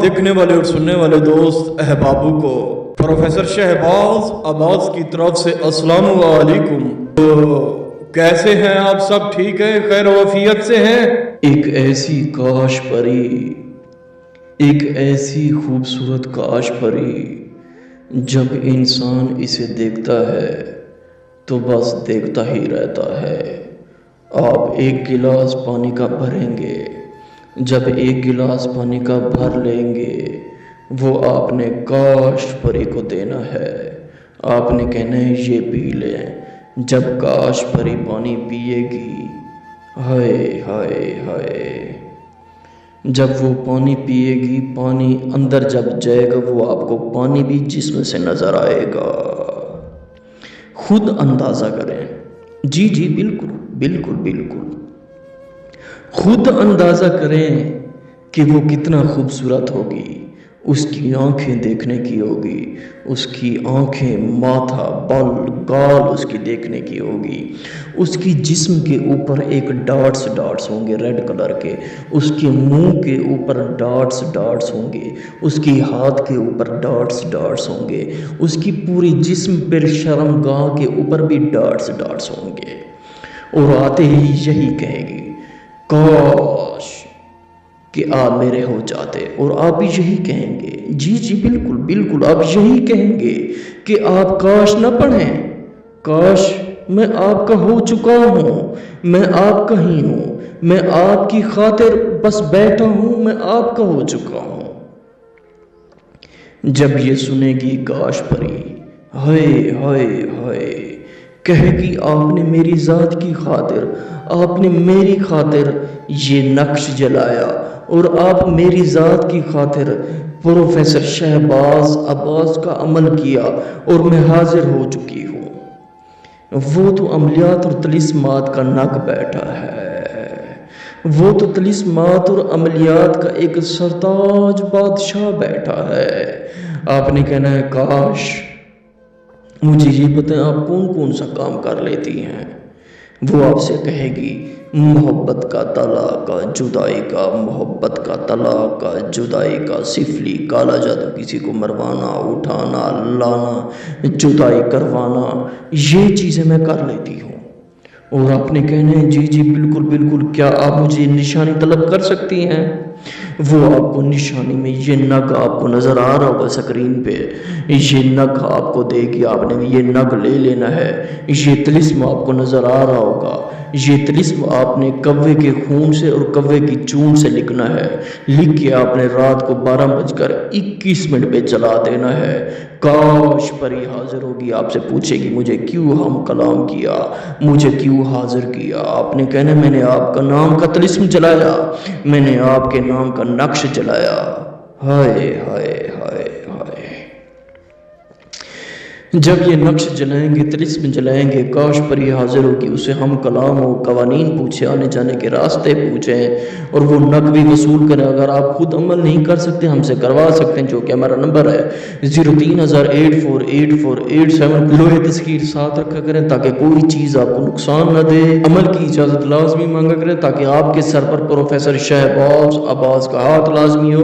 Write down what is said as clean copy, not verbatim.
देखने वाले और सुनने वाले दोस्त अहबाबों को प्रोफेसर शहबाज अब्बास की तरफ से अस्सलाम वालेकुम। तो कैसे हैं आप सब? ठीक है, खैर वफियत से हैं? एक ऐसी काश परी, एक ऐसी खूबसूरत काश परी, जब इंसान इसे देखता है तो बस देखता ही रहता है। आप एक गिलास पानी का भरेंगे, जब एक गिलास पानी का भर लेंगे वो आपने काश परी को देना है। आपने कहना है ये पी लें। जब काश परी पानी पिएगी, हाय हाय हाय, जब वो पानी पिएगी, पानी अंदर जब जाएगा वो आपको पानी भी जिस्म से नज़र आएगा। खुद अंदाज़ा करें। जी जी बिल्कुल बिल्कुल बिल्कुल, खुद अंदाज़ा करें कि वो कितना खूबसूरत होगी। उसकी आंखें देखने की होगी, उसकी आंखें, माथा, बाल, गाल उसकी देखने की होगी। उसकी जिस्म के ऊपर एक डॉट्स डॉट्स होंगे रेड कलर के, उसके मुंह के ऊपर डॉट्स डॉट्स होंगे, उसकी हाथ के ऊपर डॉट्स डॉट्स होंगे, उसकी पूरी जिस्म पर शर्मगाह के ऊपर भी डॉट्स डॉट्स होंगे। और आते ही यही कहेगी, काश कि आप मेरे हो जाते। और आप भी यही कहेंगे, जी जी बिल्कुल बिल्कुल, आप यही कहेंगे कि आप काश न पढ़ें, काश मैं आपका हो चुका हूँ, मैं आपका ही हूँ, मैं आपकी खातिर बस बैठा हूँ, मैं आपका हो चुका हूँ। जब ये सुनेगी काश परी, हाय हाय हाय, कहेगी आपने मेरी ज़ात की खातिर, आपने मेरी खातिर ये नक्श जलाया, और आप मेरी ज़ात की खातिर प्रोफेसर शहबाज अब्बास का अमल किया और मैं हाजिर हो चुकी हूँ। वो तो अमलियात और तलिस्मात का नक बैठा है, वो तो तलिस्मात और अमलियात का एक सरताज बादशाह बैठा है। आपने कहना है काश मुझे ये बताएं आप कौन कौन सा काम कर लेती हैं। वो आपसे कहेगी मोहब्बत का तलाका, जुदाई का, मोहब्बत का तलाका, जुदाई का, सिफली, काला जादू, किसी को मरवाना, उठाना, लाना, जुदाई करवाना, ये चीज़ें मैं कर लेती हूँ। और आपने कहना है जी जी बिल्कुल बिल्कुल, क्या आप मुझे निशानी तलब कर सकती हैं। वो आपको निशानी में ये नग आपको नज़र आ रहा होगा स्क्रीन पे, ये नग आपको देगी, आपने ये नग ले लेना है। ये तिलिस्म आपको नज़र आ रहा होगा, ये तिलिस्म आपने कव्वे के खून से और कव्वे की चून से लिखना है। लिख के आपने रात को 12:21 पे चला देना है। काश परी हाजिर होगी, आपसे पूछेगी मुझे क्यों हम कलाम किया, मुझे क्यों हाजिर किया। आपने कहना मैंने आपका नाम का तिलिस्म जलाया, मैंने आपके नाम का नक्श जलाया। हाय हाय हाय हाय, जब ये नक्श जलाएंगे, तिलिस्म जलाएंगे, काश परी हाजिर होगी, उसे हम कलाम हो, कवानीन पूछे, आने जाने के रास्ते पूछें और वो नक भी वसूल करें। अगर आप खुद अमल नहीं कर सकते हमसे करवा सकते हैं, जो कि हमारा नंबर है 03,084,84,87। लोहे तस्कीर साथ रखा करें ताकि कोई चीज़ आपको नुकसान न दे। अमल की इजाज़त लाजमी मांगा करें ताकि आपके सर पर प्रोफेसर शहबाज अब्बास का हाथ लाजमी हो।